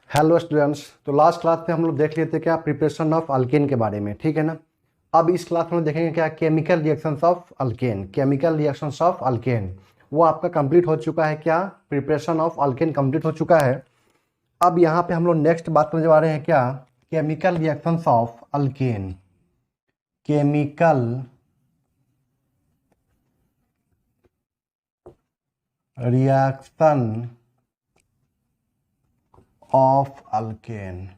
Hello students. तो last class में हम लोग देख लेते क्या प्रिपरेशन ऑफ अल्केन के बारे में, ठीक है ना। अब इस क्लास में देखेंगे क्या chemical reactions of alkane. Chemical reactions of alkane वो आपका कंप्लीट हो चुका है। क्या प्रिपरेशन ऑफ अल्केन कंप्लीट हो चुका है। अब यहाँ पे हम लोग नेक्स्ट बात करने जा रहे हैं क्या chemical reactions of alkane. Chemical reaction of alkane.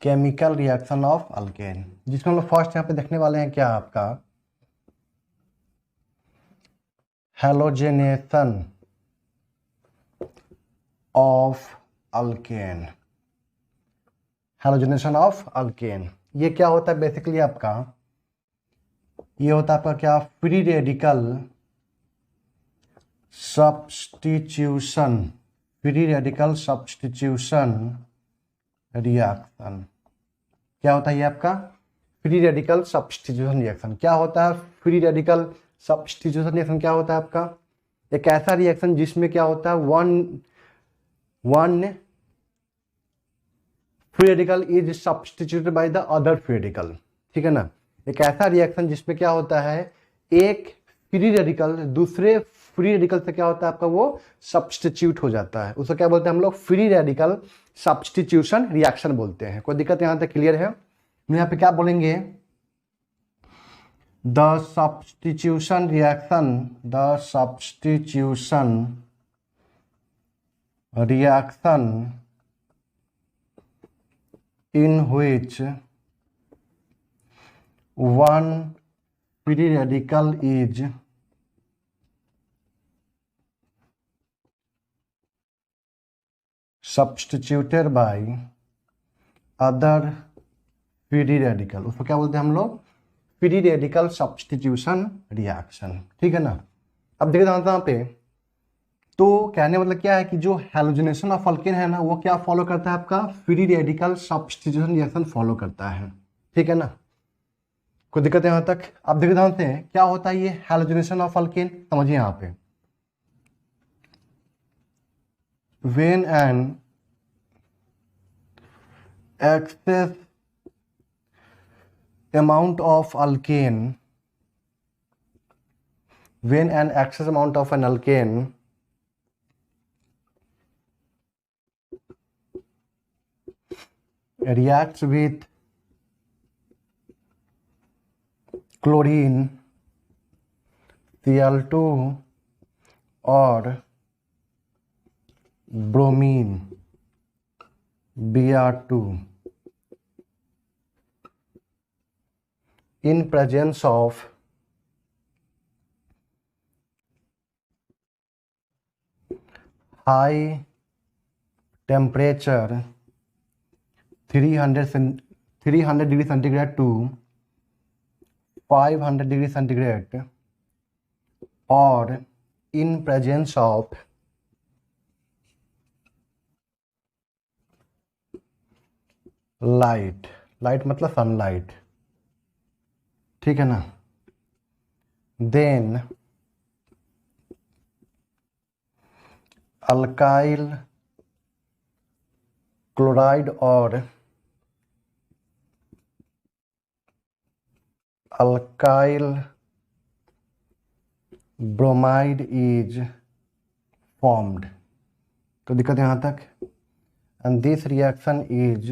Chemical reaction of alkane जिसमें हम लोग फर्स्ट यहाँ पे देखने वाले हैं क्या आपका हैलोजेनेशन ऑफ अल्केन। हैलोजेनेशन ऑफ अल्केन ये क्या होता है बेसिकली आपका, ये होता है आपका क्या free radical substitution. Free radical substitution reaction क्या होता है ये आपका फ्री रेडिकल सब्स्टिट्यूशन रिएक्शन। क्या होता है फ्री रेडिकल सब्स्टिट्यूशन रिएक्शन? क्या होता है आपका एक ऐसा रिएक्शन जिसमें क्या होता है one free radical is substituted by the other free radical, ठीक है ना। एक ऐसा रिएक्शन जिसमें क्या होता है एक फ्री रेडिकल दूसरे फ्री रेडिकल से क्या होता है आपका वो सब्स्टिट्यूट हो जाता है। उसको क्या बोलते हैं हम लोग फ्री रेडिकल सब्स्टिट्यूशन रिएक्शन बोलते हैं। कोई दिक्कत यहाँ तक क्लियर है? हम यहाँ पे क्या बोलेंगे the substitution reaction. The substitution reaction in which one free radical is substituted by other free radical। उसको क्या बोलते हैं हम लोग फ्री रेडिकल सब्स्टिट्यूशन रिएक्शन, ठीक है ना। अब देखिए यहाँ पे तो कहने मतलब क्या है कि जो हैलोजेनेशन ऑफ अल्केन है ना वो क्या फॉलो करता है आपका free radical substitution reaction follow करता है, ठीक है ना। कोई दिक्कत है यहाँ तक? आप देखिए ध्यान से क्या होता है ये हैलोजेनेशन ऑफ अल्केन, समझिए यहाँ पे when an excess amount of alkane, when an excess amount of an alkane reacts with chlorine Cl2 or bromine Br2 in presence of high temperature 300 degree centigrade to 500 degree centigrade or in presence of light मतलब sunlight, ठीक है ना। Then alkyl chloride और alkyl bromide is formed. तो दिक्कत यहाँ तक। And this reaction is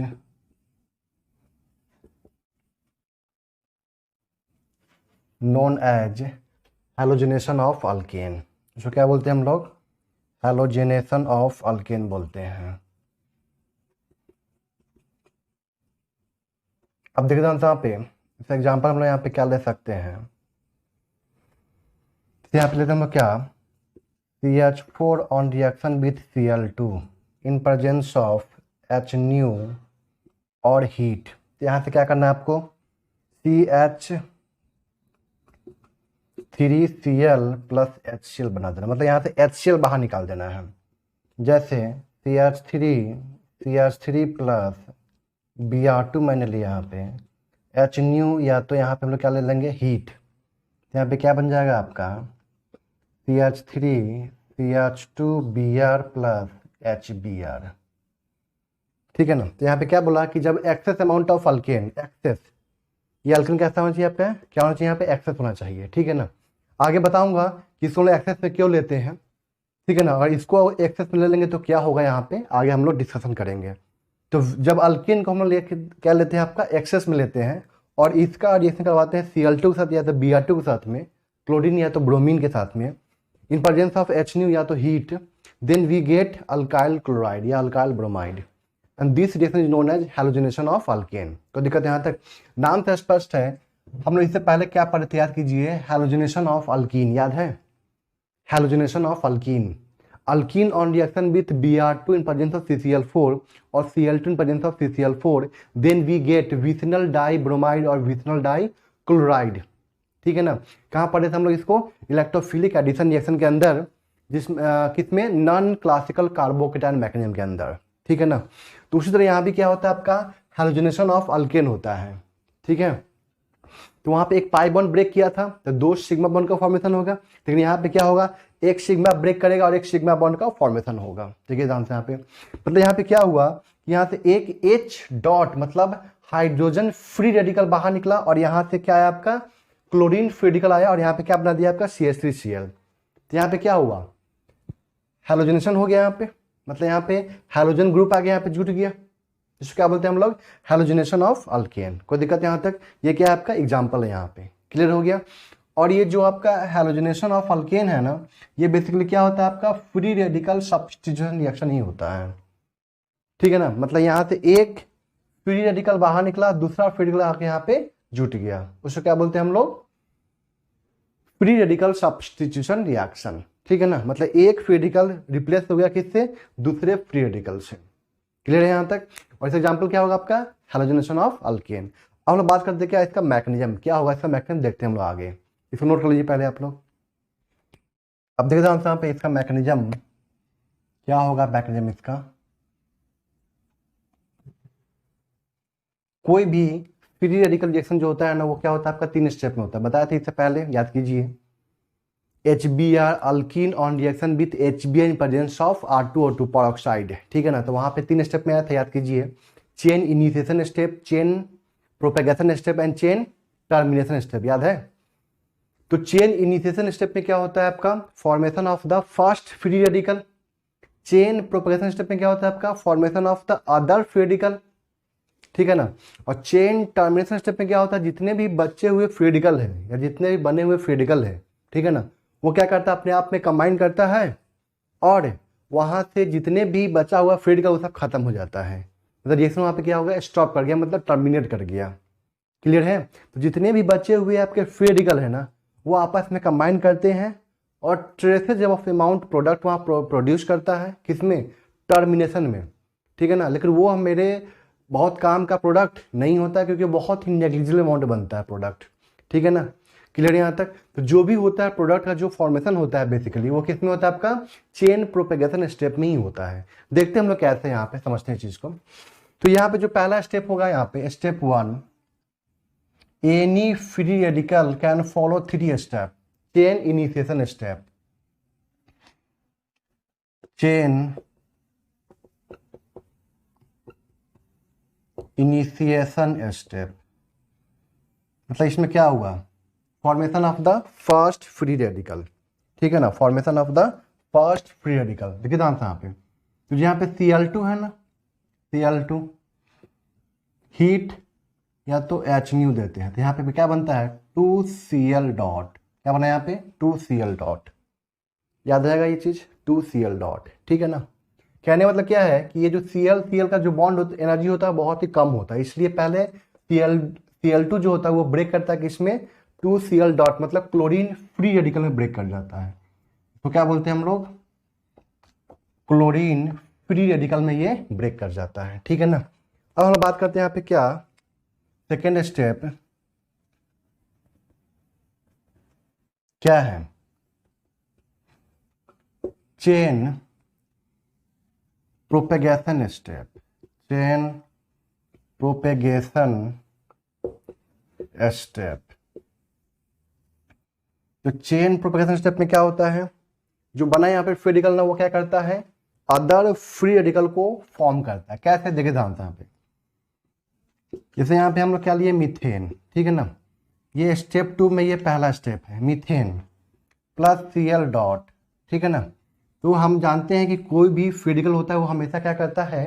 known as halogenation of alkane. इसको क्या बोलते हैं हम लोग हैलोजेनेशन ऑफ अल्केन बोलते हैं। अब देखते हैं यहाँ पे इस एग्जांपल हम लोग यहाँ पे क्या ले सकते हैं। यहाँ पे लेते हैं हम लोग क्या CH4 on reaction with Cl2 in presence of H और हीट। तो यहाँ से क्या करना है आपको CH3Cl प्लस HCl बना देना, मतलब यहाँ से HCl बाहर निकाल देना है। जैसे CH3 प्लस Br2 मैंने लिया यहाँ पे H या तो यहाँ पे हम लोग क्या ले लेंगे हीट। यहाँ पे क्या बन जाएगा आपका CH3 CH2 Br plus HBr। ठीक है ना। तो यहाँ पे क्या बोला कि जब excess amount of alkane, excess, ये अल्केन कैसा होना चाहिए आपका, क्या होना चाहिए यहाँ पे, एक्सेस होना चाहिए। ठीक है ना। आगे बताऊंगा कि इसको एक्सेस में क्यों लेते हैं। ठीक है ना। और इसको एक्सेस में ले लेंगे तो क्या होगा, यहाँ पे आगे हम लोग डिस्कशन करेंगे। तो जब अल्केन को हम लोग क्या लेते हैं आपका, एक्सेस में लेते हैं, और इसका रिएक्शन करवाते हैं Cl2 के साथ या तो Br2 के साथ में, क्लोरीन या तो ब्रोमीन के साथ में, इन प्रेजेंस ऑफ HNu या तो heat, then we get alkyl chloride या alkyl bromide, and this reaction is known as halogenation of alkane. तो दिक्कत यहाँ तक नाम से स्पष्ट है। हम लोग इससे पहले क्या पढ़े थे, याद कीजिए, हैलोजिनेशन ऑफ अल्कीन, याद है, halogenation of alkene, alkene on reaction with Br2 in presence of CCl4 और Cl2 in presence of CCl4, then we get vicinal dibromide और विथनल डाई क्लोराइड। ठीक है ना। कहाँ पढ़े थे हम लोग इसको, इलेक्ट्रोफिलिक एडिशन रिएक्शन के अंदर, किसमें, नॉन क्लासिकल कार्बोकेटाइन मैकेनिज्म के अंदर। ठीक है ना। तो उसी तरह यहाँ भी क्या होता है आपका, हैलोजिनेशन ऑफ अल्केन होता है। ठीक है। तो वहां पे एक पाई बॉन्ड ब्रेक किया था तो 2 सिग्मा बॉन्ड का फॉर्मेशन होगा, लेकिन यहाँ पे क्या होगा, एक सिग्मा ब्रेक करेगा और एक सिग्मा बॉन्ड का फॉर्मेशन होगा। ठीक है, ध्यान से यहाँ पे, मतलब यहाँ पे क्या हुआ, यहाँ से एक H डॉट मतलब हाइड्रोजन फ्री रेडिकल बाहर निकला, और यहाँ से क्या है आपका, क्लोरीन फ्री रेडिकल आया, और यहाँ पे क्या बना दिया आपका CH3Cl। तो यहाँ पे क्या हुआ, हैलोजनेशन हो गया यहाँ पे, मतलब यहाँ पे हैलोजन ग्रुप आ गया, यहाँ पे जुट गया, इसको क्या बोलते हैं हम लोग, हैलोजिनेशन ऑफ अल्केन। कोई दिक्कत यहाँ तक, ये क्या है आपका एग्जांपल है, यहाँ पे क्लियर हो गया। और ये जो आपका हैलोजिनेशन ऑफ अल्केन है ना, ये बेसिकली क्या होता है आपका, फ्री रेडिकल सब्स्टिट्यूशन रिएक्शन ही होता है। ठीक है ना, मतलब यहाँ से एक फ्री रेडिकल बाहर निकला, दूसरा फ्री रेडिकल आके यहाँ पे जुट गया, उसको क्या बोलते हैं हम लोग, फ्री रेडिकल सब्स्टिट्यूशन रिएक्शन। ठीक है ना, मतलब एक फ्री रेडिकल रिप्लेस हो गया किससे, दूसरे फ्री रेडिकल से। क्लियर है यहाँ तक। और इस एग्जाम्पल क्या होगा आपका, हैलोजिनेशन ऑफ अल्केन। अब हम लोग बात करते हैं क्या इसका मैकेनिज्म, क्या होगा इसका मैकेनिज्म, देखते हैं हम लोग आगे, इसको नोट कर लीजिए पहले आप लोग। अब देखते हैं यहाँ पे इसका मैकेनिज्म क्या होगा, मैकेनिज्म इसका, कोई भी फ्री रेडिकल रिएक्शन जो होता है ना, वो क्या होता है आपका 3 स्टेप में होता है, बताया था इससे पहले, याद कीजिए। HBr alkyne on reaction with HBr in presence of R2O2 peroxide. ठीक है ना, तो वहां पे 3 स्टेप में आया था, याद कीजिए, chain initiation step, chain propagation step and chain termination step, याद है। तो चेन इनिशिएशन स्टेप में क्या होता है आपका, formation of the first free radical. Chain propagation step में क्या होता है आपका, formation of the other free radical. ठीक है ना। और चेन टर्मिनेशन स्टेप में क्या होता है, जितने भी बचे हुए फ्री रेडिकल है या जितने भी बने हुए फ्री रेडिकल है, ठीक है ना, वो क्या करता है, अपने आप में कंबाइन करता है, और वहां से जितने भी बचा हुआ फ्री रेडिकल वो सब खत्म हो जाता है, मतलब रिएक्शन वहां पे क्या हो गया, स्टॉप कर गया, मतलब टर्मिनेट कर गया। क्लियर है। तो जितने भी बचे हुए आपके फ्री रेडिकल है ना, वो आपस में कंबाइन करते हैं, और ट्रेसेज ऑफ अमाउंट प्रोडक्ट वहाँ प्रोड्यूस करता है, किसमें, टर्मिनेशन में। ठीक है ना, लेकिन वो मेरे बहुत काम का प्रोडक्ट नहीं होता, क्योंकि बहुत ही नेग्लिजिबल अमाउंट बनता है प्रोडक्ट। ठीक है ना, क्लियर यहाँ तक। तो जो भी होता है प्रोडक्ट का जो फॉर्मेशन होता है बेसिकली, वो किस में होता है आपका, चेन प्रोपेगेशन स्टेप में ही होता है। देखते हैं हम लोग कैसे यहाँ पे समझते हैं चीज को। तो यहाँ पे जो पहला स्टेप होगा, यहाँ पे step 1, any free radical can follow 3 step, chain initiation step, chain initiation step, मतलब इसमें क्या हुआ, formation of the first free radical. ठीक है ना, formation of the first free radical. देखिए ध्यान से यहाँ पे, तो यहाँ पे Cl2 है ना, Cl2 हीट या तो HNu देते हैं, तो यहाँ पे क्या बनता है, 2Cl डॉट, क्या बना यहाँ पे, 2Cl डॉट, याद रहेगा ये चीज, 2Cl डॉट। ठीक है ना, कहने मतलब क्या है कि ये जो Cl का जो बॉन्ड एनर्जी होता है बहुत ही कम होता है, इसलिए पहले Cl2 जो होता है वो ब्रेक करता है किसमें, 2Cl डॉट, मतलब क्लोरीन फ्री रेडिकल में ब्रेक कर जाता है, तो क्या बोलते हैं हम लोग, क्लोरीन फ्री रेडिकल में ये ब्रेक कर जाता है। ठीक है ना। अब हम बात करते हैं यहाँ पे क्या, सेकेंड स्टेप क्या है, chain propagation step, chain propagation step. तो चेन प्रोपेगेशन स्टेप में क्या होता है, जो बना यहाँ पे फ्री रेडिकल ना, वो क्या करता है, अदर फ्री रेडिकल को फॉर्म करता है। कैसे देखे ध्यान से यहाँ पे, जैसे यहाँ पे हम लोग क्या लिए, मीथेन, ठीक है ना, ये स्टेप 2 में ये पहला स्टेप है, मीथेन प्लस Cl डॉट, ठीक है ना। तो हम जानते हैं कि कोई भी फ्री रेडिकल होता है वो हमेशा क्या करता है,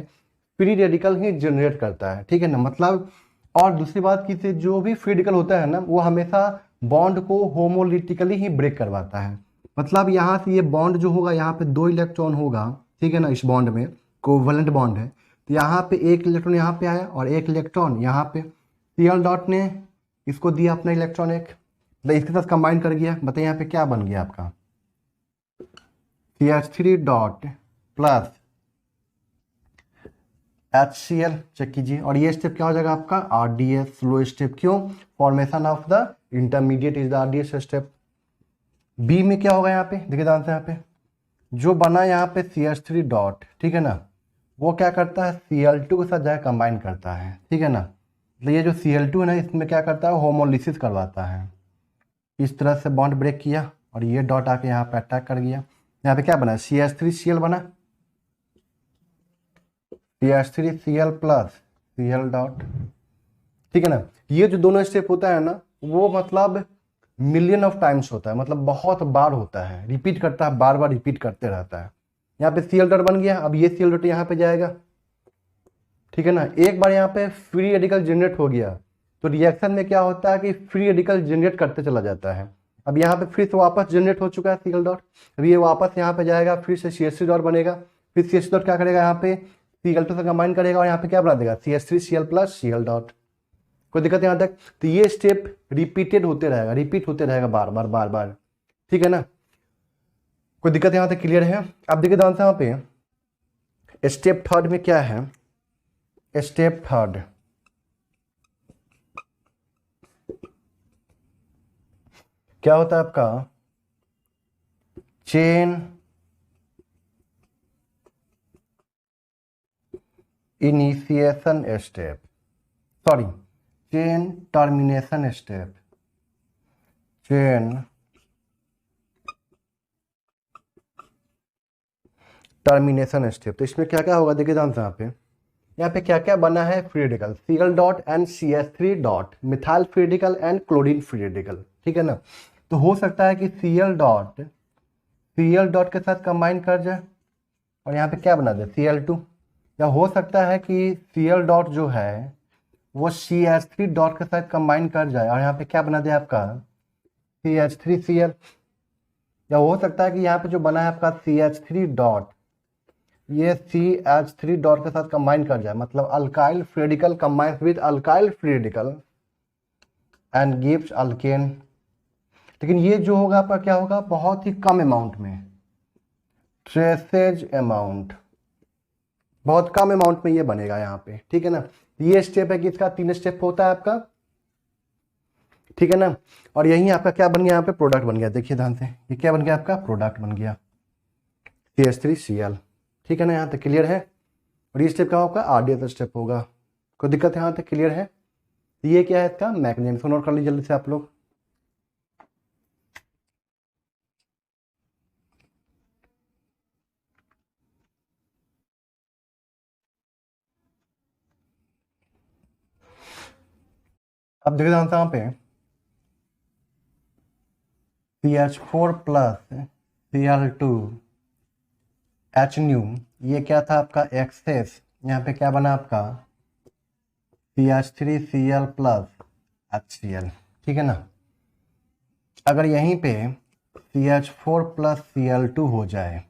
फ्री रेडिकल ही जनरेट करता है, ठीक है ना, मतलब। और दूसरी बात की से जो भी फ्री रेडिकल होता है ना वो हमेशा बॉन्ड को होमोलिटिकली ही ब्रेक करवाता है। मतलब यहाँ से ये बॉन्ड जो होगा, यहाँ पे 2 इलेक्ट्रॉन होगा, ठीक है ना, इस बॉन्ड में कोवैलेंट बॉन्ड है, तो यहाँ पे 1 इलेक्ट्रॉन यहाँ पे आया और 1 इलेक्ट्रॉन यहाँ पे Cl डॉट ने इसको दिया अपना इलेक्ट्रॉन एक, तो इसके साथ कंबाइन कर गया। बताइए यहाँ पे क्या बन गया आपका, CH3 dot plus HCl, check कीजिए। और ये स्टेप क्या हो जाएगा आपका, RDS स्लो स्टेप। क्यों, formation of the intermediate is the RDS step. B में क्या होगा यहाँ पे, देखिए ध्यान से, यहाँ पे जो बना यहाँ पे CH3 डॉट, ठीक है ना, वो क्या करता है, Cl2 के साथ जाकर कंबाइन करता है, ठीक है ना। तो ये जो Cl2 है ना, इसमें क्या करता है, होमोलिसिस करवाता है। इस तरह से बॉन्ड ब्रेक किया और ये डॉट आके यहाँ पे अटैक कर गया। यहाँ पे क्या बना, CH3Cl बना, CH3Cl प्लस Cl डॉट, ठीक है ना। ये जो दोनों स्टेप होता है ना वो मतलब मिलियन ऑफ टाइम्स होता है, मतलब बहुत बार होता है, रिपीट करता है, बार बार रिपीट करते रहता है। यहाँ पे Cl डॉट बन गया, अब ये Cl डॉट यहाँ पे जाएगा, ठीक है ना। एक बार यहाँ पे फ्री रेडिकल जनरेट हो गया तो रिएक्शन में क्या होता है कि फ्री रेडिकल जनरेट करते चला जाता है। अब यहाँ पे फिर से वापस जनरेट हो चुका है Cl डॉट, अब ये वापस यहाँ पे जाएगा, फिर से CH3 डॉट बनेगा, फिर CH डॉट क्या करेगा, यहाँ पे Cl2 से कंबाइन करेगा और यहाँ पे क्या बना देगा, CH3Cl प्लस Cl डॉट। कोई दिक्कत यहाँ तक, तो ये स्टेप रिपीटेड होते रहेगा, रिपीट होते रहेगा बार बार बार बार, ठीक है ना। कोई दिक्कत यहाँ तक क्लियर है। अब देखिए ध्यान से यहाँ पे स्टेप थर्ड में क्या है, स्टेप थर्ड क्या होता है आपका, chain initiation step, sorry chain termination step, chain termination step. तो इसमें क्या क्या होगा, देखिए ध्यान से यहाँ पे क्या क्या बना है, free radical Cl dot and CH3 dot, methyl free radical and chlorine free radical, ठीक है ना। तो हो सकता है कि Cl डॉट के साथ कंबाइन कर जाए और यहाँ पे क्या बना दे, Cl2, या हो सकता है कि Cl डॉट जो है वो CH3 डॉट के साथ कंबाइन कर जाए और यहाँ पे क्या बना दे आपका CH3Cl, या हो सकता है कि यहाँ पे जो बना है आपका CH3 डॉट, ये CH3 डॉट के साथ कंबाइन कर जाए, मतलब alkyl free radical combines with alkyl free radical and gives alkane. लेकिन ये जो होगा आपका क्या होगा, बहुत ही कम अमाउंट में, ट्रेसेज अमाउंट, बहुत कम अमाउंट में ये बनेगा यहाँ पे, ठीक है ना। ये स्टेप है कि इसका 3 स्टेप होता है आपका, ठीक है ना। और यही आपका क्या बन गया, यहाँ पे प्रोडक्ट बन गया। देखिए ध्यान से, ये क्या बन गया आपका, प्रोडक्ट बन गया CH3Cl, ठीक है ना। यहाँ तक क्लियर है। और ये स्टेप क्या होगा, RDS स्टेप होगा। कोई दिक्कत है यहाँ तक क्लियर है। ये क्या है इसका मैकेनिज्म, नोट कर लीजिए जल्दी से आप लोग। अब देखिए ध्यान से यहाँ पे CH4 plus Cl2 H new, ये क्या था आपका एक्सेस, यहाँ पे क्या बना आपका CH3Cl प्लस HCl, ठीक है ना। अगर यहीं पे CH4 प्लस Cl2 हो जाए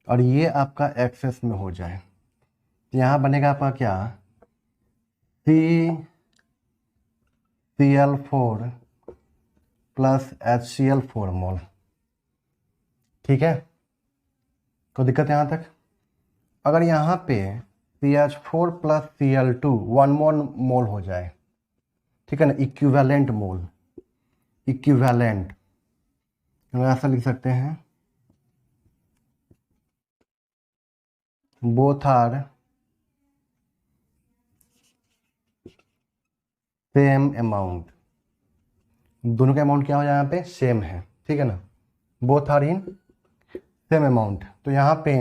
और ये आपका एक्सेस में हो जाए तो यहाँ बनेगा आपका क्या, CCl4 प्लस HCl4 मोल, ठीक है। कोई दिक्कत यहाँ तक। अगर यहाँ पे CH4 प्लस Cl2 1 मोल हो जाए, ठीक है ना, इक्विवेलेंट मोल, इक्विवेलेंट हम ऐसा लिख सकते हैं, बोथ आर सेम अमाउंट, दोनों का अमाउंट क्या हो जाए यहाँ पे सेम है, ठीक है ना, both are in same amount. तो यहाँ पे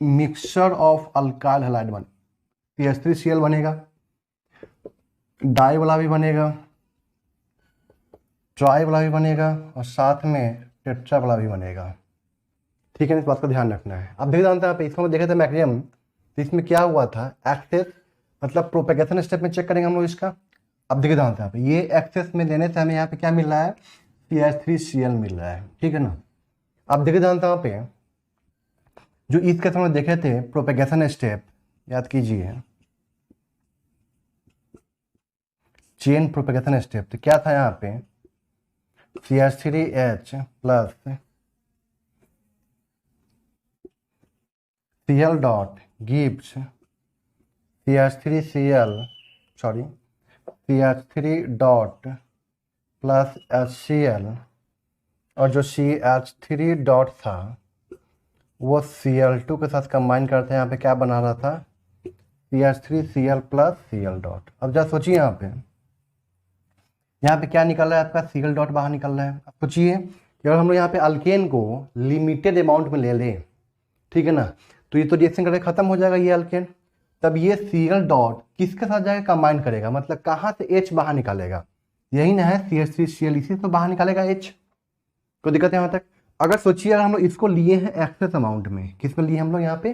मिक्सचर ऑफ अल्काइल हैलाइड बन CH3Cl बनेगा, डाई वाला भी बनेगा, ट्राई वाला भी बनेगा और साथ में टेट्रा वाला भी बनेगा। ठीक है, इस बात का ध्यान रखना है। अब देख जानते हैं आप इसको देखे थे मैग्नीशियम, तो इसमें क्या हुआ था, एक्सेस मतलब प्रोपेगेशन स्टेप में चेक करेंगे हम लोग इसका। अब देखे जानते हैं आप ये एक्सेस में लेने से हमें यहाँ पे क्या मिल रहा है, CH3Cl मिल रहा है। ठीक है ना। अब देखे जानते हैं यहाँ पे जो इस केस में देखे थे प्रोपेगेशन स्टेप, याद कीजिए चेन प्रोपेगेशन स्टेप, तो क्या था यहाँ पे CH3H plus Cl dot gives CH3 dot plus HCl, और जो CH3 डॉट था वो Cl2 के साथ कंबाइन करते हैं, यहाँ पे क्या बना रहा था CH3Cl प्लस Cl डॉट। अब जरा सोचिए यहाँ पे क्या निकल रहा है आपका, Cl डॉट बाहर निकल रहा है। अब सोचिए कि अगर हम लोग यहाँ पे अल्केन को लिमिटेड अमाउंट में ले लें, ठीक है ना, तो ये तो रिएक्शन करके खत्म हो जाएगा ये अल्केन। तब ये Cl डॉट किसके साथ जाकर कंबाइन करेगा, मतलब कहाँ से H बाहर निकालेगा, यही ना है CH3Cl, इसी से तो बाहर निकालेगा H। कोई दिक्कत है यहाँ तक। अगर सोचिए अगर हम लोग इसको लिए हैं एक्सेस अमाउंट में, किस में लिए हम लोग यहाँ पे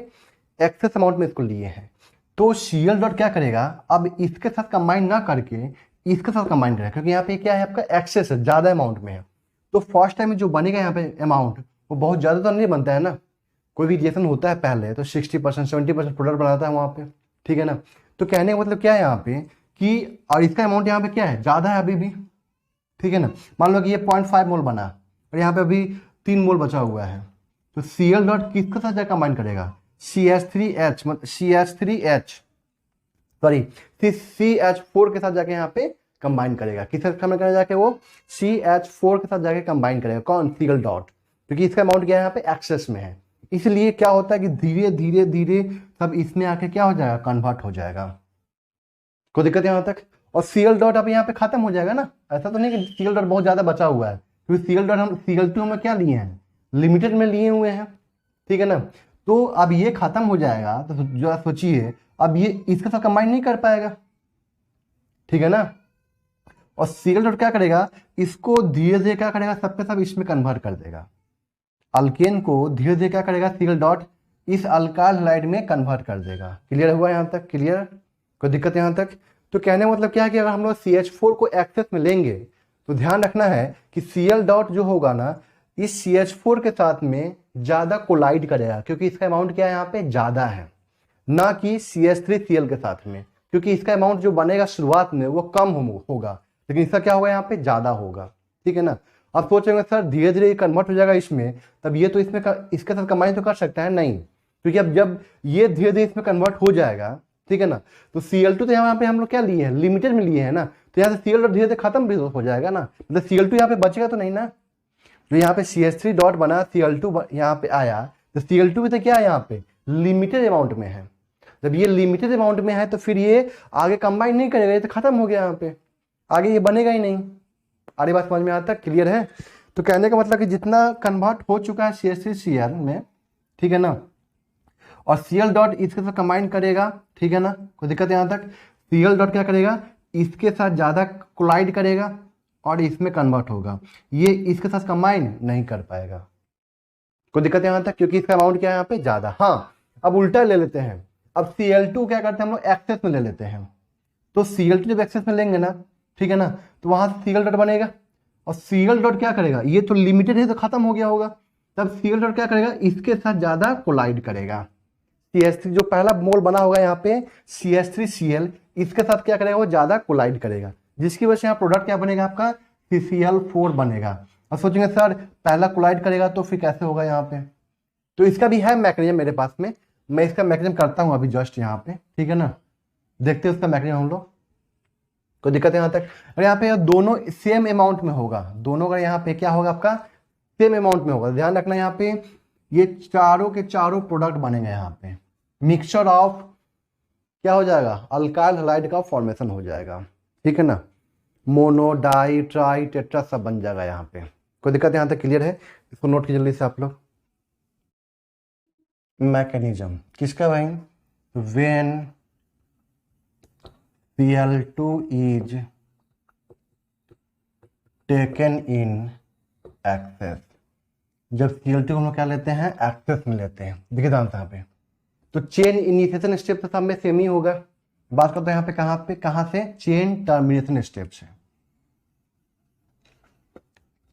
एक्सेस अमाउंट में इसको लिए हैं, तो Cl डॉट क्या करेगा, अब इसके साथ कंबाइन ना करके इसके साथ कंबाइन करेगा, क्योंकि यहाँ पे क्या है आपका एक्सेस है, ज़्यादा अमाउंट में है। तो फर्स्ट टाइम जो बनेगा यहाँ पे अमाउंट वो बहुत ज़्यादा तो नहीं बनता है ना, कोई भी रिएक्शन होता है पहले तो 60% 70% प्रोडक्ट बनाता है वहाँ पे। ठीक है ना। तो कहने का मतलब क्या है यहाँ पे कि, और इसका अमाउंट यहाँ पे क्या है, ज़्यादा है अभी भी। ठीक है ना। मान लो कि ये 0.5 मोल बना और यहाँ पे अभी 3 मोल बचा हुआ है, तो Cl डॉट किसके साथ जाकर कंबाइन करेगा, CH3H मतलब CH4 के साथ जाके यहाँ पे कंबाइन करेगा। किसके साथ कंबाइन करेगा जाके, वो CH4 के साथ जाके कंबाइन करेगा। कौन, Cl डॉट, क्योंकि इसका अमाउंट क्या है यहाँ पे एक्सेस में है। इसलिए क्या होता है कि धीरे धीरे धीरे सब इसमें आके क्या हो जाएगा, कन्वर्ट हो जाएगा। कोई दिक्कत है यहाँ तक। और Cl डॉट अब यहाँ पे खत्म हो जाएगा ना, ऐसा तो नहीं कि Cl डॉट बहुत ज्यादा बचा हुआ है, क्योंकि Cl डॉट हम Cl2 में क्या लिए हैं, लिमिटेड में लिए हुए हैं। ठीक है ना। तो अब ये खत्म हो जाएगा, तो जरा सोचिए अब ये इसके साथ कंबाइन नहीं कर पाएगा। ठीक है ना। और Cl डॉट क्या करेगा, इसको धीरे धीरे क्या करेगा, सबके सब इसमें कन्वर्ट कर देगा। अल्केन को धीरे धीरे क्या करेगा, Cl डॉट इस अल्काइल हैलाइड में कन्वर्ट कर देगा। क्लियर हुआ यहाँ तक, क्लियर, कोई दिक्कत है यहाँ तक। तो कहने का मतलब क्या है कि अगर हम लोग CH4 को एक्सेस में लेंगे तो ध्यान रखना है कि Cl डॉट जो होगा ना, इस CH4 के साथ में ज्यादा कोलाइड करेगा, क्योंकि इसका अमाउंट क्या है यहाँ पे ज्यादा है, ना कि CH3Cl के साथ में, क्योंकि इसका अमाउंट जो बनेगा शुरुआत में वो कम होगा, लेकिन इसका क्या होगा यहाँ पे ज्यादा होगा। ठीक है ना। अब सोचेंगे सर धीरे धीरे कन्वर्ट हो जाएगा इसमें, तब ये तो इसमें इसके साथ कंबाइन तो कर सकता है नहीं, क्योंकि अब जब ये धीरे धीरे इसमें कन्वर्ट हो जाएगा, ठीक है ना, तो Cl2 तो यहाँ पे हम लोग क्या लिए हैं, लिमिटेड में लिए हैं ना, तो यहाँ से Cl धीरे धीरे खत्म भी हो जाएगा ना, मतलब Cl2 यहाँ पे बचेगा तो नहीं ना। जो यहाँ पे CH3 डॉट बना, Cl2 यहाँ पे आया, तो Cl2 भी तो क्या है यहाँ पे लिमिटेड अमाउंट में है। जब ये लिमिटेड अमाउंट में है तो फिर ये आगे कंबाइन नहीं करेगा, ये तो खत्म हो गया यहाँ पे, आगे ये बनेगा ही नहीं। आगे बात समझ में आता है, क्लियर है। तो कहने का मतलब कि जितना कन्वर्ट हो चुका है CH3Cl में, ठीक है ना, और Cl डॉट इसके साथ कंबाइन करेगा, ठीक है ना, कोई दिक्कत है यहाँ तक। Cl डॉट क्या करेगा, इसके साथ ज्यादा कोलाइड करेगा और इसमें कन्वर्ट होगा, ये इसके साथ कंबाइन नहीं कर पाएगा। कोई दिक्कत है यहाँ तक, क्योंकि इसका अमाउंट क्या है यहाँ पे ज्यादा। हाँ, अब उल्टा ले लेते हैं, अब Cl2 क्या करते हैं हम लोग एक्सेस में ले लेते हैं, तो Cl2 जब एक्सेस में लेंगे ना, ठीक है ना, तो वहां से Cl डॉट बनेगा, और Cl डॉट क्या करेगा, ये तो लिमिटेड है तो खत्म हो गया होगा, तब Cl डॉट क्या करेगा, इसके साथ ज्यादा कोलाइड करेगा। CH3 जो पहला मोल बना होगा यहाँ पे CH3Cl, इसके साथ क्या करेगा, वो ज्यादा कोलाइड करेगा, जिसकी वजह से यहाँ प्रोडक्ट क्या बनेगा आपका CCl4 बनेगा। अब सोचेंगे सर पहला कोलाइड करेगा तो फिर कैसे होगा यहाँ पे, तो इसका भी है मैकेनिज्म मेरे पास में, मैं इसका मैकेनिज्म करता हूँ अभी जस्ट यहाँ पे, ठीक है ना, देखते हैं उसका मैकेनिज्म हम लोग। कोई दिक्कत है यहाँ तक। और यहाँ पे दोनों सेम अमाउंट में होगा, दोनों का यहाँ पे क्या होगा आपका सेम अमाउंट में होगा। ध्यान रखना यहाँ पे ये चारों के चारों प्रोडक्ट बनेंगे, यहाँ पे मिक्सचर ऑफ क्या हो जाएगा, अल्काइल हैलाइड का फॉर्मेशन हो जाएगा। ठीक है ना, मोनो डाई ट्राई टेट्रा सब बन जाएगा यहाँ पे। कोई दिक्कत यहाँ तक, क्लियर है। इसको नोट कीजिए जल्दी से आप लोग। मैकेनिज्म किसका भाई? When Cl2 is taken in excess. जब Cl2 हम लोग क्या लेते हैं? एक्सेस में लेते हैं। देखिए आंसर यहाँ पे, तो चेन इनिशिएशन स्टेप तो सब में सेम ही होगा। बात करते हैं यहाँ पे कहाँ से? चेन टर्मिनेशन स्टेप से,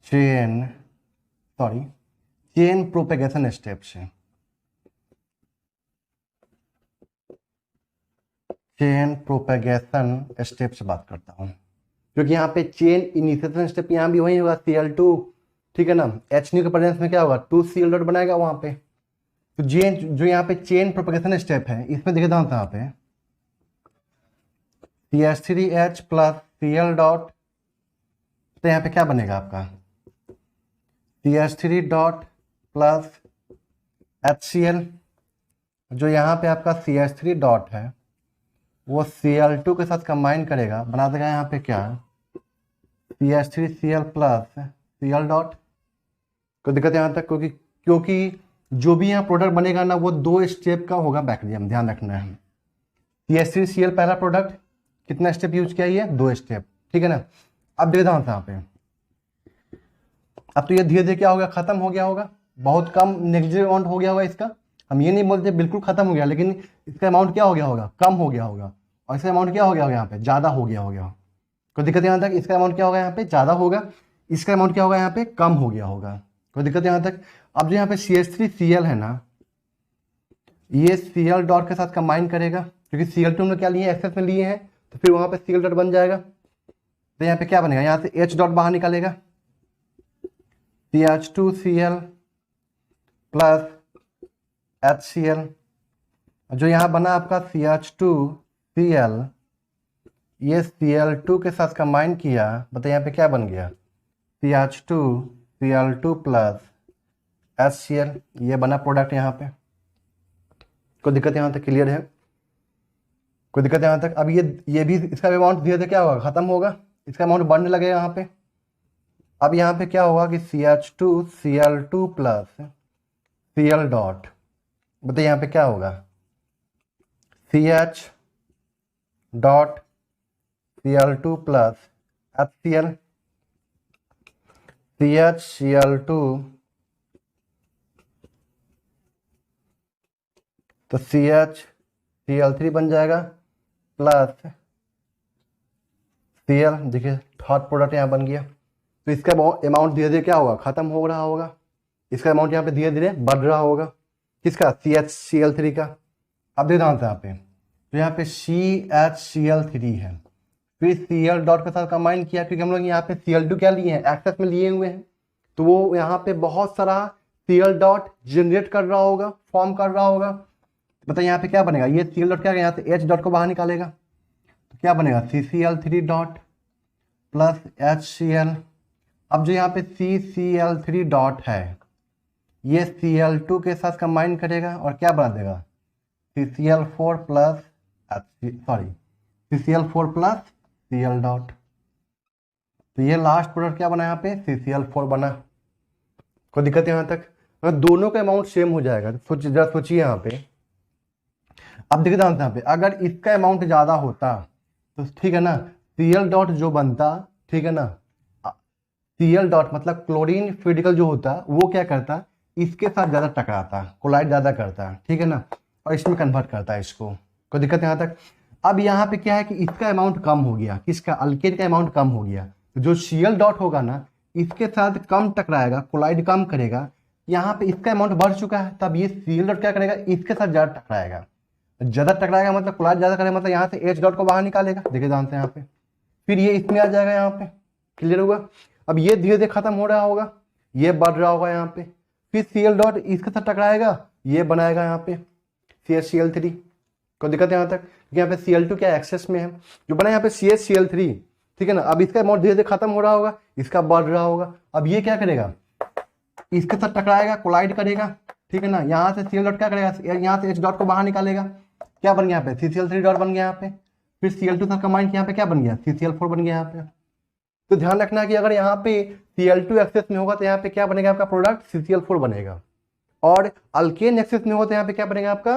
चेन प्रोपेगेशन स्टेप से, चेन प्रोपेगेशन स्टेप से बात करता हूँ, क्योंकि यहाँ पे चेन इनिशिएशन स्टेप यहाँ भी वही होगा Cl2, ठीक है ना। H के प्रेजेंस में क्या होगा? 2Cl डॉट बनाएगा वहां पे। तो जो यहाँ पे चेन प्रोपेगेशन स्टेप है, इसमें देखिए यहाँ पे CH3H प्लस Cl डॉट, तो यहाँ पे क्या बनेगा आपका? CH3 dot plus HCl। जो यहाँ पे आपका CH3 डॉट है वो Cl2 के साथ कंबाइन करेगा, बना देगा यहाँ पे क्या? CH3Cl plus Cl dot. कोई दिक्कत यहाँ तक? क्योंकि जो भी यहाँ प्रोडक्ट बनेगा ना वो 2 स्टेप का होगा बैक्टीरियम, ध्यान रखना है। CH3Cl पहला प्रोडक्ट, कितना स्टेप यूज किया? ये 2 स्टेप, ठीक है ना। अब देखते हैं यहाँ पे, अब तो ये धीरे धीरे क्या हो गया? खत्म हो गया होगा, बहुत कम नेगेटिव अमाउंट हो गया होगा इसका। हम ये नहीं बोलते बिल्कुल खत्म हो गया, लेकिन इसका अमाउंट क्या हो गया होगा? कम हो गया होगा। और इसका अमाउंट क्या हो गया होगा? यहाँ पे ज़्यादा हो गया होगा। कोई दिक्कत यहाँ तक? इसका अमाउंट क्या होगा? यहाँ पे ज़्यादा होगा, इसका अमाउंट क्या होगा? यहाँ पे कम हो गया होगा। कोई दिक्कत यहाँ तक? अब जो यहाँ पे CH3Cl है ना, ये Cl डॉट के साथ कंबाइन करेगा, क्योंकि Cl2 हमने क्या लिए? एक्सेस में लिए हैं, तो फिर वहाँ पे Cl डॉट बन जाएगा। तो यहाँ पे क्या बनेगा? यहाँ से H डॉट बाहर निकालेगा, CH2Cl प्लस HCl। जो यहाँ बना आपका CH2Cl, ये Cl2 के साथ कंबाइन किया, बताइए यहाँ पे क्या बन गया? CH2Cl2 प्लस HCl, ये बना प्रोडक्ट यहाँ पे। कोई दिक्कत यहाँ तक? क्लियर है? कोई दिक्कत यहाँ तक? अब ये भी इसका अमाउंट धीरे धीरे क्या होगा? खत्म होगा, इसका अमाउंट बढ़ने लगेगा यहाँ पे। अब यहाँ पे क्या होगा कि CH2Cl2 प्लस Cl डॉट, बताइए यहाँ पे क्या होगा? CH dot Cl2 plus HCl, CHCl2, तो CHCl3 बन जाएगा प्लस Cl। देखिए थर्ड प्रोडक्ट यहाँ बन गया। तो इसका अमाउंट धीरे धीरे क्या होगा? खत्म हो रहा होगा, इसका अमाउंट यहाँ पे धीरे धीरे बढ़ रहा होगा। किसका? CHCl3 का। अब देखो यहाँ पे, तो यहाँ पे CHCl3 है, फिर Cl डॉट के साथ कंबाइन किया, क्योंकि हम लोग यहाँ पे Cl2 क्या लिए हैं? एक्सेस में लिए हुए हैं, तो वो यहाँ पे बहुत सारा Cl डॉट जनरेट कर रहा होगा, फॉर्म कर रहा होगा। बताइए यहाँ पे क्या बनेगा? ये Cl डॉट क्या, यहाँ से H डॉट को बाहर निकालेगा, तो क्या बनेगा? CCl3 dot plus HCl। अब जो यहाँ पे CCl3 डॉट है, ये Cl2 के साथ कंबाइन करेगा और क्या बना देगा? CCl4 plus CCl4 plus Cl dot. तो ये लास्ट प्रोडक्ट क्या बना? यहाँ पे CCl4 बना। कोई दिक्कत है यहाँ तक? अगर दोनों का अमाउंट सेम हो जाएगा, तो जरा सोचिए यहाँ पे। अब देखिए यहाँ पे, अगर इसका अमाउंट ज़्यादा होता तो ठीक है ना, Cl डॉट जो बनता, ठीक है ना, Cl डॉट मतलब क्लोरीन फिजिकल जो होता वो क्या करता? इसके साथ ज़्यादा टकराता, कोलाइड ज़्यादा करता, ठीक है ना, और इसमें कन्वर्ट करता है इसको। कोई दिक्कत है यहाँ तक? अब यहाँ पे क्या है कि इसका अमाउंट कम हो गया, किसका? अल्केन का अमाउंट कम हो गया, तो जो Cl डॉट होगा ना इसके साथ कम टकराएगा, कोलाइड कम करेगा। यहाँ पे इसका अमाउंट बढ़ चुका है, तब ये Cl डॉट क्या करेगा? इसके साथ ज़्यादा टकराएगा। ज़्यादा टकराएगा मतलब कोलाइड ज़्यादा करेगा, मतलब यहाँ से H डॉट को बाहर निकालेगा। देखिए जानते हैं यहाँ पे, फिर ये इसमें आ जाएगा यहाँ पे। क्लियर हुआ? अब ये धीरे धीरे खत्म हो रहा होगा, ये बढ़ रहा होगा यहाँ पे, फिर Cl डॉट इसके साथ टकराएगा, ये बनाएगा यहाँ पे CHCl3। कोई दिक्कत है यहाँ तक? यहाँ पे Cl2 क्या एक्सेस में है, जो बना यहाँ पे CHCl3, ठीक है ना। अब इसका अमाउंट धीरे धीरे खत्म हो रहा होगा, इसका बढ़ रहा होगा। अब ये क्या करेगा? इसके साथ टकराएगा, कोलाइड करेगा, ठीक है ना। यहाँ से Cl डॉट क्या करेगा? यहाँ से H डॉट को बाहर निकालेगा, क्या बन गया यहाँ पे? CCl3 डॉट बन गया यहाँ पे, फिर Cl2 साथ कंबाइन किया, यहाँ पे क्या बन गया? CCl4 बन गया यहाँ पे। तो ध्यान रखना कि अगर यहाँ पे Cl2 एक्सेस में होगा तो यहाँ पे क्या बनेगा? आपका प्रोडक्ट CCl4 बनेगा। और अल्केन एक्सेस में होते हैं यहाँ पे क्या बनेगा आपका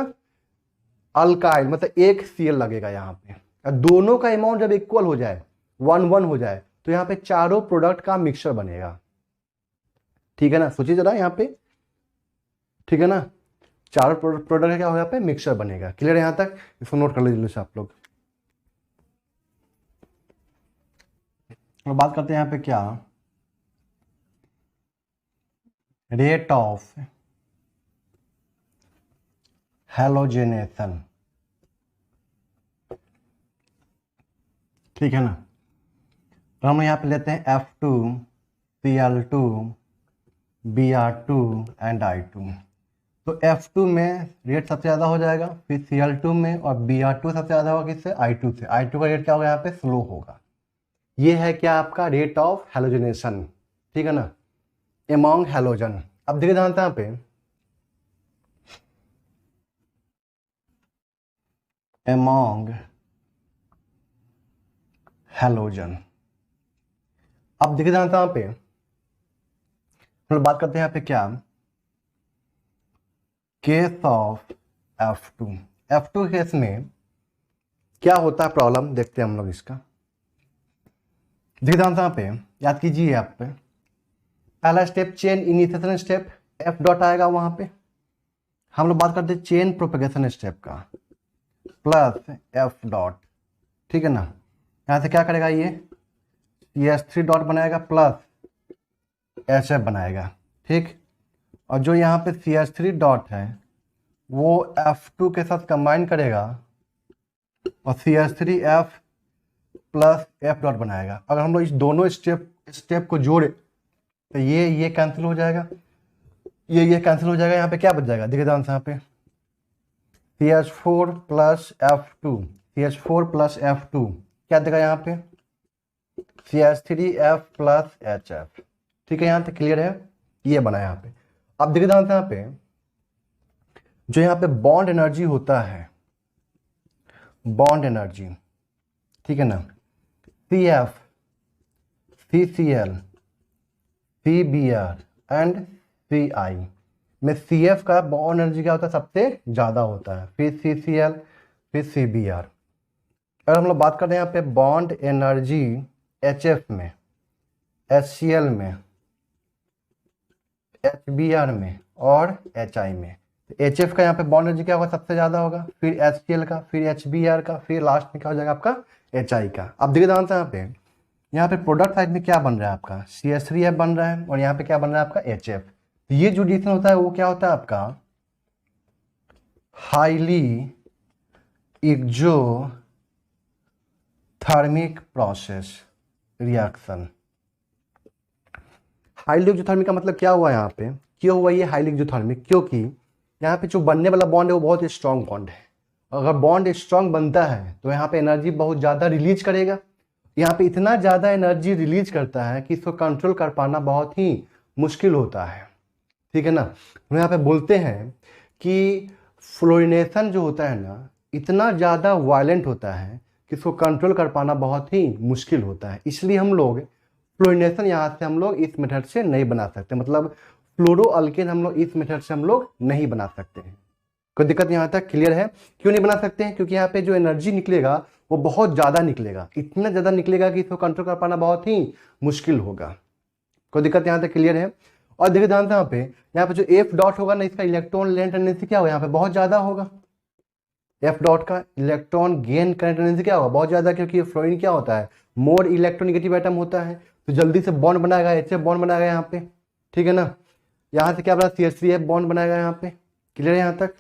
अल्काइल, मतलब एक Cl लगेगा यहाँ पे। दोनों का अमाउंट जब इक्वल हो जाए 1:1 हो जाए तो यहाँ पे चारों प्रोडक्ट का मिक्सचर बनेगा। ठीक है ना, सोचिए जरा यहाँ पे, ठीक है ना, चारों प्रोडक्ट का क्या होगा यहाँ पे मिक्सचर बनेगा। क्लियर है यहाँ तक? इसको नोट कर लीजिए आप लोग। और बात करते हैं यहाँ पे क्या रेट ऑफ हैलोजेनेशन। ठीक है ना, तो हम यहाँ पे लेते हैं F2Cl2 Br2 एंड I2। तो F2 में रेट सबसे ज़्यादा हो जाएगा, फिर Cl2 में, और Br2 सबसे ज़्यादा होगा किससे I2 से। I2 का रेट क्या होगा यहाँ पे स्लो होगा। ये है क्या आपका रेट ऑफ हैलोजेनेशन। ठीक है ना, एमोंग हैलोजन। अब देखिए ध्यान से यहाँ पे एमोंग हैलोजन। अब देखिए ध्यान से यहाँ पे हम बात करते हैं यहाँ पे क्या case of F2। F2 case में क्या होता है प्रॉब्लम, देखते हैं हम लोग इसका। देखिए ध्यान से यहाँ पे याद कीजिए, आप पे पहला step chain initiation step F dot आएगा, वहां पे हम लोग बात करते हैं चेन प्रोपेगेशन स्टेप का प्लस F डॉट। ठीक है ना, यहाँ से क्या करेगा ये CH3 डॉट बनाएगा प्लस HF बनाएगा। ठीक, और जो यहाँ पे CH3 डॉट है वो F2 के साथ कंबाइन करेगा और CH3F प्लस F डॉट बनाएगा। अगर हम लोग इस दोनों स्टेप को जोड़े तो ये कैंसिल हो जाएगा, ये कैंसिल हो जाएगा। यहाँ पे क्या बच जाएगा, देखिए ध्यान से यहाँ पे CH4 plus F2, CH4 plus F2 क्या देगा यहाँ पे CH3F प्लस HF। ठीक है, यहाँ तक क्लियर है, ये बना यहाँ पे। अब देखिए ध्यान से यहाँ पे जो यहाँ पे बॉन्ड एनर्जी होता है, बॉन्ड एनर्जी, ठीक है ना, CF, CCl, CBr and CI में CF का बॉन्ड एनर्जी क्या होता है सबसे ज़्यादा होता है, फिर CCl, फिर CBr। अगर हम लोग बात करते हैं यहाँ पे बॉन्ड एनर्जी HF में, HCl में, HBr में और HI में, HF का यहाँ पे बॉन्ड एनर्जी क्या होगा सबसे ज़्यादा होगा, फिर HCl का, फिर HBr का, फिर लास्ट में क्या हो जाएगा आपका HI का। अब देखिए ध्यान से यहाँ पे प्रोडक्ट साइड में क्या बन रहा है आपका CH3F बन रहा है और यहाँ पे क्या बन रहा है आपका HF। ये जो रिएक्शन होता है वो क्या होता है आपका highly exothermic process reaction. Highly exothermic का मतलब क्या हुआ यहाँ पे, क्यों हुआ ये हाईली एक्सोथर्मिक, क्योंकि यहाँ पे जो बनने वाला बॉन्ड है वो बहुत स्ट्रांग बॉन्ड है। अगर बॉन्ड स्ट्रांग बनता है तो यहाँ पे एनर्जी बहुत ज़्यादा रिलीज करेगा। यहाँ पे इतना ज़्यादा एनर्जी रिलीज करता है कि इसको कंट्रोल कर पाना बहुत ही मुश्किल होता है। ठीक है ना, हम यहाँ पे बोलते हैं कि फ्लोरिनेशन जो होता है ना इतना ज़्यादा वायलेंट होता है कि इसको कंट्रोल कर पाना बहुत ही मुश्किल होता है। इसलिए हम लोग फ्लोरिनेशन यहाँ से हम लोग इस मेथड से नहीं बना सकते, मतलब फ्लोरो अल्केन हम लोग इस मेथड से हम लोग नहीं बना सकते हैं। कोई दिक्कत यहाँ तक क्लियर है? क्यों नहीं बना सकते हैं? क्योंकि यहाँ पे जो एनर्जी निकलेगा वो बहुत ज़्यादा निकलेगा, इतना ज़्यादा निकलेगा कि इसको कंट्रोल कर पाना बहुत ही मुश्किल होगा। कोई दिक्कत यहाँ तक क्लियर है? और देखिए ध्यान से यहाँ पे जो एफ डॉट होगा ना इसका इलेक्ट्रॉन लेन टेंडेंसी क्या होगा यहाँ पे बहुत ज़्यादा होगा। एफ डॉट का इलेक्ट्रॉन गेन करने टेंडेंसी क्या होगा बहुत ज़्यादा, क्योंकि फ्लोरीन क्या होता है मोर इलेक्ट्रोनेगेटिव एटम होता है, तो जल्दी से बॉन्ड बनाएगा, HF बॉन्ड बनाएगा यहाँ पे। ठीक है ना, यहाँ से क्या बना CH3F बॉन्ड बनाएगा यहाँ पे। क्लियर है यहाँ तक?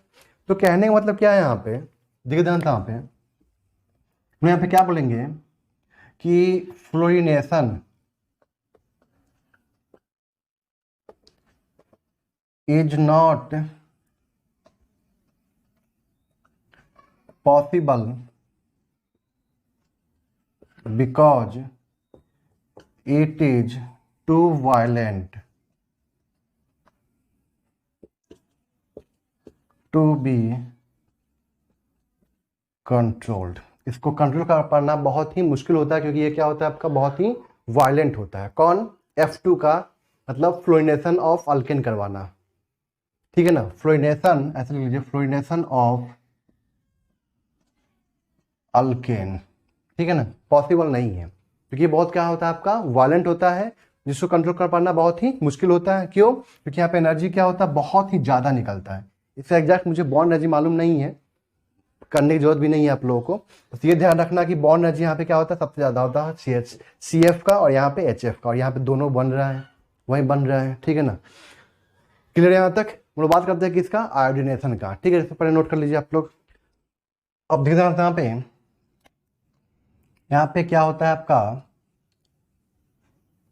तो कहने का मतलब क्या है यहाँ पे, देखिए ध्यान से हम यहाँ पे क्या बोलेंगे कि fluorination is not possible because it is too violent to be controlled. इसको कंट्रोल कर पाना बहुत ही मुश्किल होता है क्योंकि ये क्या होता है आपका बहुत ही वायलेंट होता है। कौन? F2 का मतलब फ्लोरिनेशन ऑफ अल्केन करवाना। ठीक है ना। फ्लोरिनेशन ऐसे लिख लीजिए, फ्लोरिनेशन ऑफ अल्केन, ठीक है ना, पॉसिबल नहीं है क्योंकि बहुत क्या होता है आपका, वायलेंट होता है, जिसको कंट्रोल कर पाना बहुत ही मुश्किल होता है। क्यों? क्योंकि यहाँ पे एनर्जी क्या होता है, बहुत ही ज़्यादा निकलता है। इससे एग्जैक्ट मुझे बॉन्ड एनर्जी मालूम नहीं है, करने की जरूरत भी नहीं है आप लोगों को। बस ये ध्यान रखना कि बॉन्ड एनर्जी यहाँ पे क्या होता है, सबसे ज़्यादा होता है सी एफ का और यहाँ पे एच एफ का, और यहाँ पे दोनों बन रहा है, वहीं बन रहा है, ठीक है ना। क्लियर यहाँ तक? हम लोग बात करते हैं किसका, आयोडीनेशन का, ठीक है। इससे पहले नोट कर लीजिए आप लोग। अब देखते हैं यहाँ पे क्या होता है आपका,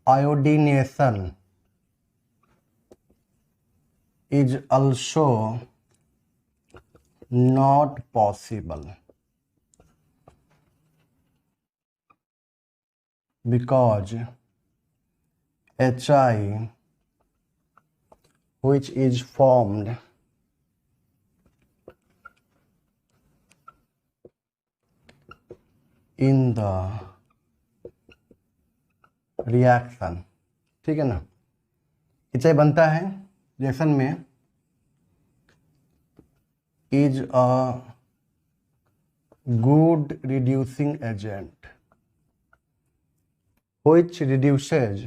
iodination is also not possible because HI which is formed in the reaction, ठीक है ना, HI बनता है रिएक्शन में, is a good reducing agent which reduces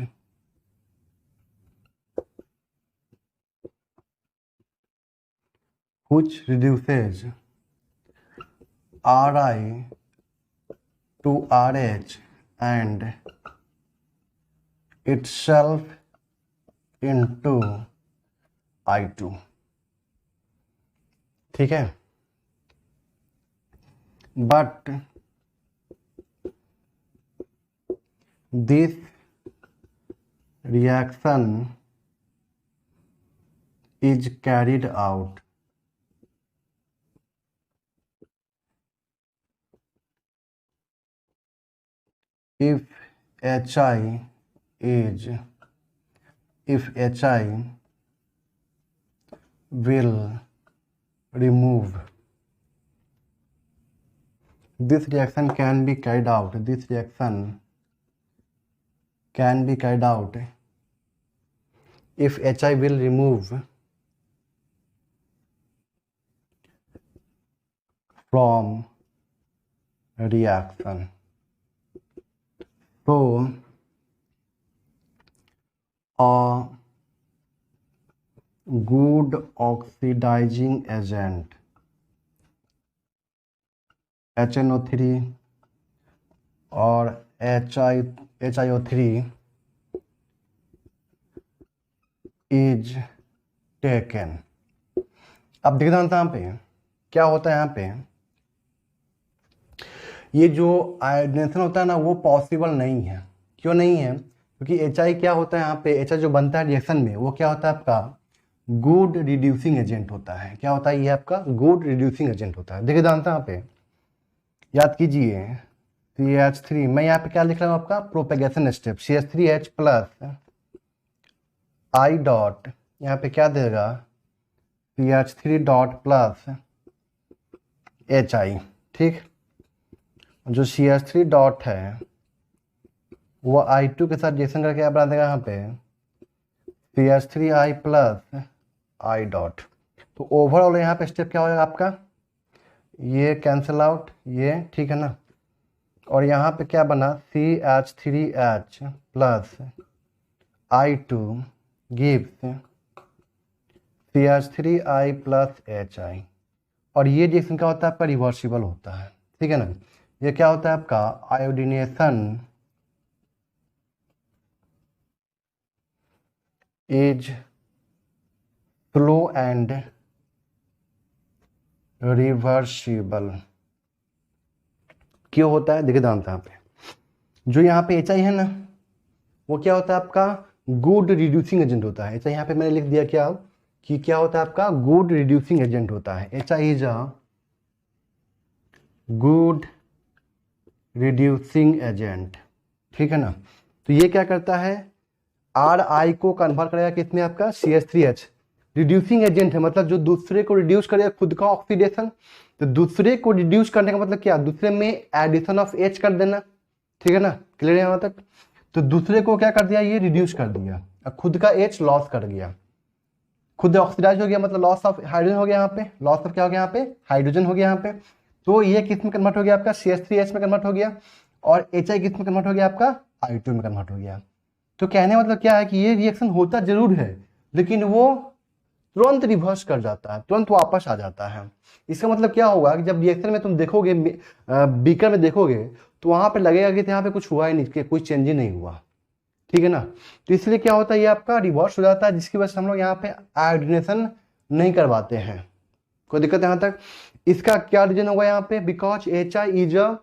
Ri to RH and itself into I2, ठीक है। But this reaction is carried out if HI will remove, this reaction can be carried out if HI will remove from reaction. So a good oxidizing agent HNO3 और HiO3 is taken। अब देखना यहाँ पे क्या होता है, यहाँ पे ये जो आयोडीनेशन होता है ना वो पॉसिबल नहीं है। क्यों नहीं है? क्योंकि HI क्या होता है, यहाँ पे HI जो बनता है रिएक्शन में वो क्या होता है आपका, गुड रिड्यूसिंग एजेंट होता है। क्या होता है ये आपका, गुड रिड्यूसिंग एजेंट होता है। देखिए जानता यहाँ पे याद कीजिए, CH3 मैं यहाँ पे क्या लिख रहा हूँ आपका, propagation step, CH3H plus I dot, यहाँ पे क्या देगा, CH3 डॉट प्लस HI, ठीक। जो CH3 डॉट है वो I2 के साथ रिएक्शन करके क्या बना देगा, यहाँ पे CH3I प्लस I डॉट। तो ओवरऑल यहाँ पे स्टेप क्या हो जाएगा आपका, ये कैंसिल आउट, ये ठीक है ना, और यहाँ पे क्या बना, CH3H plus I2 gives CH3I plus HI, और ये रिएक्शन क्या होता है आपका, रिवर्सिबल होता है, ठीक है ना। ये क्या होता है आपका, iodination is slow and reversible. क्यों होता है, देखिए जानते हैं यहाँ पे, जो यहाँ पे HI है ना वो क्या होता है आपका, गुड रिड्यूसिंग एजेंट होता है। HI यहाँ पे मैंने लिख दिया क्या कि क्या होता है आपका, गुड रिड्यूसिंग एजेंट होता है। HI is a good reducing agent, ठीक है ना। तो ये क्या करता है, RI को कन्वर्ट करेगा किसमें आपका, CH3H। रिड्यूसिंग एजेंट है मतलब जो दूसरे को रिड्यूस करेगा, खुद का ऑक्सीडेशन। तो दूसरे को रिड्यूस करने का मतलब क्या, दूसरे में एडिशन ऑफ H कर देना, ठीक है ना। क्लियर है यहाँ तक? तो दूसरे को क्या कर दिया, ये रिड्यूस कर दिया, खुद का H लॉस कर गया। खुद ऑक्सीडाइज हो गया, मतलब लॉस ऑफ हाइड्रोजन हो गया यहाँ पे, लॉस ऑफ क्या हो गया यहाँ पे, हाइड्रोजन हो गया यहाँ पे। तो ये किस में कन्वर्ट हो गया आपका, CH3H में कन्वर्ट हो गया, और HI किस में कन्वर्ट हो गया आपका, I2 में कन्वर्ट हो गया। तो कहने मतलब क्या है कि ये रिएक्शन होता जरूर है, लेकिन वो तुरंत रिवर्स कर जाता है, तुरंत वापस आ जाता है। इसका मतलब क्या होगा कि जब रिएक्शन में तुम देखोगे, बीकर में देखोगे, तो वहां पे लगेगा कि यहाँ पे कुछ हुआ ही नहीं, कि कोई चेंज ही नहीं हुआ, ठीक है ना। तो इसलिए क्या होता है, ये आपका रिवर्स हो जाता है, जिसकी वजह से हम लोग यहाँ पे आयोडीनेशन नहीं करवाते हैं। कोई दिक्कत यहाँ तक। इसका क्या रीजन होगा यहाँ पे, because HI is a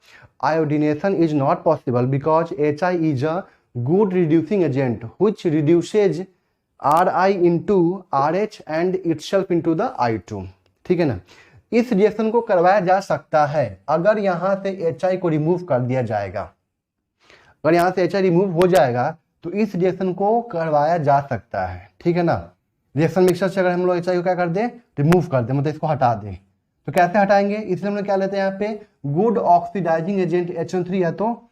iodination is not possible because HI is a good reducing agent which reduces Ri into RH and itself into the I2, ठीक है ना। इस रिएक्शन को करवाया जा सकता है अगर यहां से HI को रिमूव कर दिया जाएगा। अगर यहां से HI रिमूव हो जाएगा तो इस रिएक्शन को करवाया जा सकता है, ठीक है ना। रिएक्शन मिक्सर से अगर हम लोग HI को क्या कर दें, रिमूव कर दें, मतलब इसको हटा दें। तो कैसे हटाएंगे, इसलिए हम लोग क्या लेते हैं यहाँ पे, गुड ऑक्सीडाइजिंग एजेंट HNO3 या तो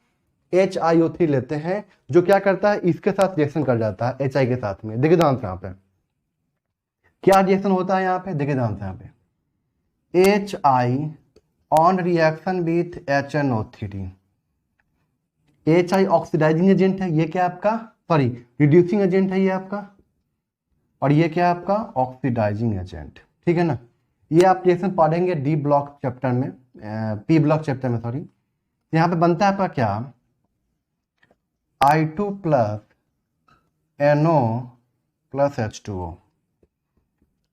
HiO3 लेते हैं, जो क्या करता है, इसके साथ रिएक्शन कर जाता है HI के साथ में। देखिए ध्यान से यहाँ पे क्या रिएक्शन होता है, यहाँ पे देखिए ध्यान से, यहाँ पे HI on reaction with HNO3। HI oxidising agent है, ये क्या आपका, सॉरी रिड्यूसिंग एजेंट है ये आपका, और ये क्या आपका ऑक्सीडाइजिंग एजेंट, ठीक है ना। ये आप रिएक्शन पढ़ेंगे डी ब्लॉक चैप्टर में, पी ब्लॉक चैप्टर में, सॉरी। यहाँ पे बनता है आपका क्या, I2 plus NO plus H2O,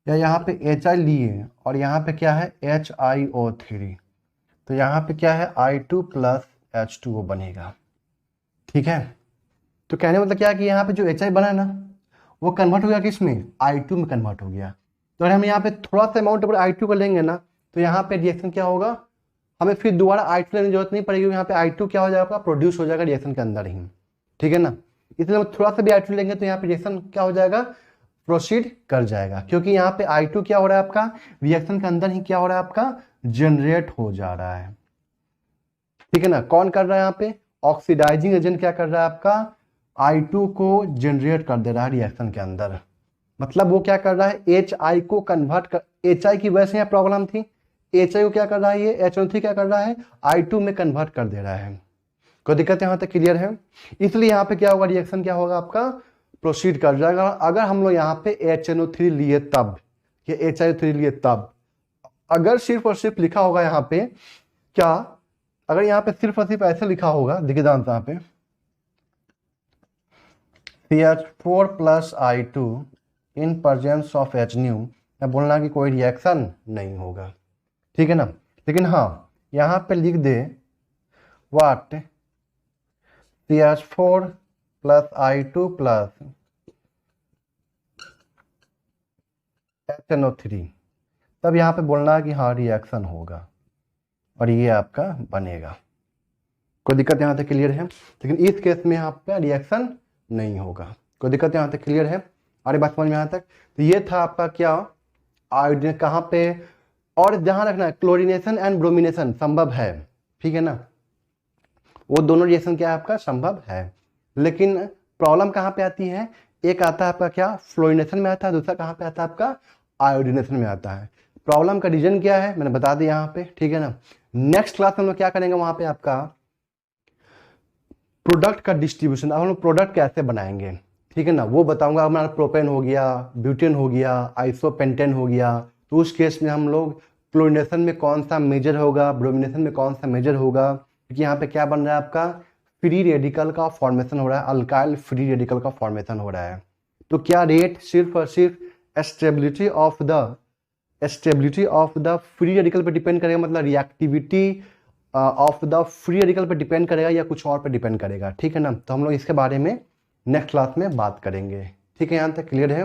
या यहाँ पे HI लिए और यहाँ पे क्या है HiO3, तो यहाँ पे क्या है I2 प्लस H2O बनेगा, ठीक है। तो कहने मतलब क्या है कि यहाँ पे जो HI बना है ना, वो कन्वर्ट हो गया किस में, I2 में कन्वर्ट हो गया। तो अगर हम यहाँ पे थोड़ा सा अमाउंट अगर I2 का लेंगे ना, तो यहाँ पे रिएक्शन क्या होगा, हमें फिर दोबारा I2 लेने की जरूरत नहीं पड़ेगी, यहाँ पे I2 क्या हो जाएगा, प्रोड्यूस हो जाएगा रिएक्शन के अंदर ही, ठीक है ना। इसलिए हम थोड़ा सा भी I2 लेंगे तो यहाँ पे रिएक्शन क्या हो जाएगा, प्रोसीड कर जाएगा, क्योंकि यहाँ पे I2 क्या हो रहा है आपका, रिएक्शन के अंदर ही क्या हो रहा है आपका, जनरेट हो जा रहा है, ठीक है ना। कौन कर रहा है यहाँ पे, ऑक्सीडाइजिंग एजेंट क्या कर रहा है आपका, I2 को जनरेट कर दे रहा है रिएक्शन के अंदर। मतलब वो क्या कर रहा है, HI को कन्वर्ट कर, HI की वजह से यहाँ प्रॉब्लम थी, HI को क्या कर रहा है, ये HNO3 क्या कर रहा है, I2 में कन्वर्ट कर दे रहा है। कोई दिक्कत यहाँ तक क्लियर है। इसलिए यहाँ पे क्या होगा, रिएक्शन क्या होगा आपका, प्रोसीड कर जाएगा। अगर हम लोग यहाँ पे HNO3 लिए तब, ये HiO3 लिए तब, अगर सिर्फ और सिर्फ लिखा होगा यहाँ पे क्या, अगर यहाँ पे सिर्फ और सिर्फ ऐसे लिखा होगा, देखिए ध्यान से यहाँ पे CH4 plus I2 in presence of HNO, मैं बोलना कि कोई रिएक्शन नहीं होगा, ठीक है ना। लेकिन हाँ यहाँ पे लिख दे what, CH4 plus I2 plus HNO3, तब यहाँ पे बोलना है कि हाँ रिएक्शन होगा और ये आपका बनेगा। कोई दिक्कत यहाँ तक क्लियर है। लेकिन इस केस में यहाँ पे रिएक्शन नहीं होगा। कोई दिक्कत यहाँ तक क्लियर है, अरे बात समझ में यहाँ तक। तो ये था आपका क्या, आयोडीन कहाँ पे, और ध्यान रखना क्लोरीनेशन एंड ब्रोमिनेशन संभव है, ठीक है ना। वो दोनों रिएक्शन क्या है आपका, संभव है। लेकिन प्रॉब्लम कहाँ पे आती है, एक आता है आपका क्या, फ्लोरिनेशन में आता है, दूसरा कहाँ पे आता है आपका, आयोडीनेशन में आता है। प्रॉब्लम का रीजन क्या है मैंने बता दिया यहाँ पे, ठीक है ना। नेक्स्ट क्लास में हम लोग क्या करेंगे, वहां पे आपका प्रोडक्ट का डिस्ट्रीब्यूशन, अब हम लोग प्रोडक्ट कैसे बनाएंगे, ठीक है ना, वो बताऊंगा। हमारा प्रोपेन हो गया, ब्यूटेन हो गया, आइसोपेंटेन हो गया, तो उस केस में हम लोग क्लोरिनेशन में कौन सा मेजर होगा, ब्रोमिनेशन में कौन सा मेजर होगा, क्योंकि यहाँ पे क्या बन रहा है आपका, फ्री रेडिकल का फॉर्मेशन हो रहा है, अल्काइल फ्री रेडिकल का फॉर्मेशन हो रहा है। तो क्या रेट सिर्फ और सिर्फ stability of the free radical पे डिपेंड करेगा, मतलब reactivity of the free radical पे डिपेंड करेगा या कुछ और पे डिपेंड करेगा, ठीक है ना। तो हम लोग इसके बारे में नेक्स्ट क्लास में बात करेंगे, ठीक है। यहाँ तक क्लियर है,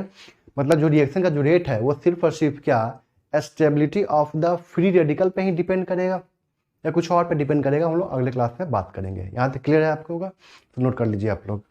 मतलब जो रिएक्शन का जो रेट है वो सिर्फ और सिर्फ क्या, stability of the free radical पे ही डिपेंड करेगा या कुछ और पे डिपेंड करेगा, हम लोग अगले क्लास में बात करेंगे। यहाँ तक क्लियर है आपको होगा, तो नोट कर लीजिए आप लोग।